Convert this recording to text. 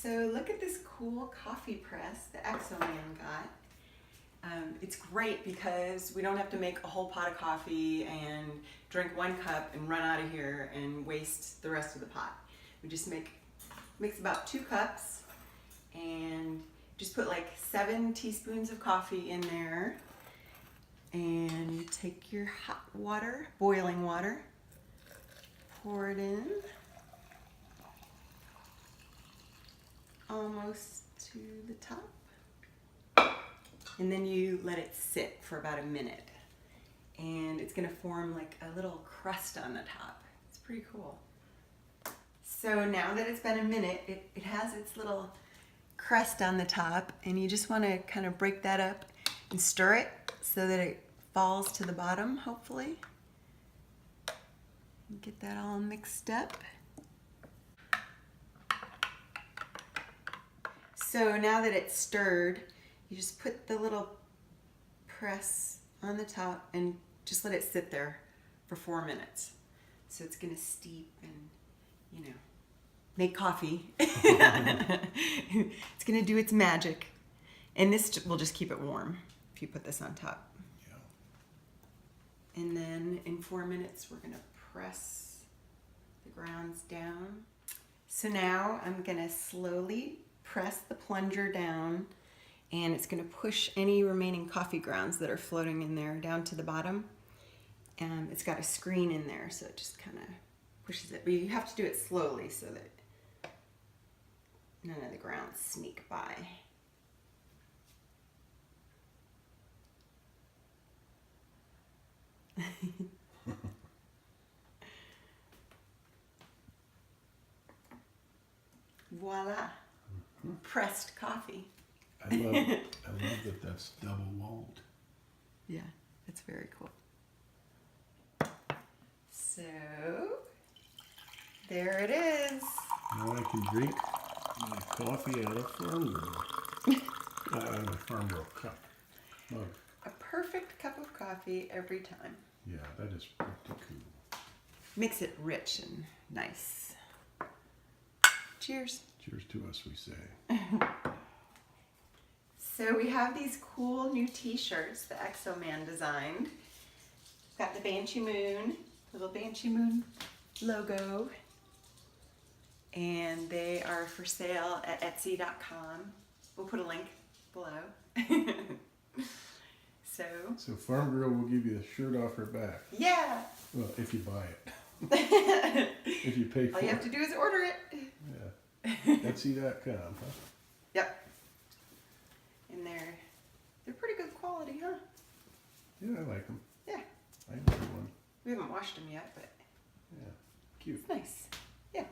So look at this cool coffee press the Exoman got. It's great because we don't have to make a whole pot of coffee and drink 1 cup and run out of here and waste the rest of the pot. We just mix about 2 cups and just put like 7 teaspoons of coffee in there. And you take your hot water, boiling water, pour it in almost to the top. And then you let it sit for about a minute. And it's gonna form like a little crust on the top. It's pretty cool. So now that it's been a minute, it has its little crust on the top, and you just wanna kind of break that up and stir it so that it falls to the bottom, hopefully. Get that all mixed up. So now that it's stirred, you just put the little press on the top and just let it sit there for 4 minutes. So it's gonna steep and, you know, make coffee. It's gonna do its magic. And this will just keep it warm if you put this on top. Yeah. And then in 4 minutes, we're gonna press the grounds down. So now I'm gonna slowly press the plunger down, and it's going to push any remaining coffee grounds that are floating in there down to the bottom. And it's got a screen in there, so it just kind of pushes it. But you have to do it slowly so that none of the grounds sneak by. Voila. Pressed coffee. I love that that's double walled. Yeah, it's very cool. So, there it is. Now I can drink my coffee out of Farm Girl. Out of a Farm Girl cup. Mug. A perfect cup of coffee every time. Yeah, that is pretty cool. Makes it rich and nice. Cheers. Cheers to us, we say. So we have these cool new t-shirts the Exoman designed. Got the Banshee Moon, little Banshee Moon logo. And they are for sale at Etsy.com. We'll put a link below. So Farm Girl will give you a shirt off her back. Yeah. Well, if you buy it. If you pay for it. All you have to do is order it. Yeah. Etsy.com, huh? Yep. And they're pretty good quality, huh? Yeah, I like them. Yeah. I like one. We haven't washed them yet, but Yeah. Cute. it's nice. Yeah.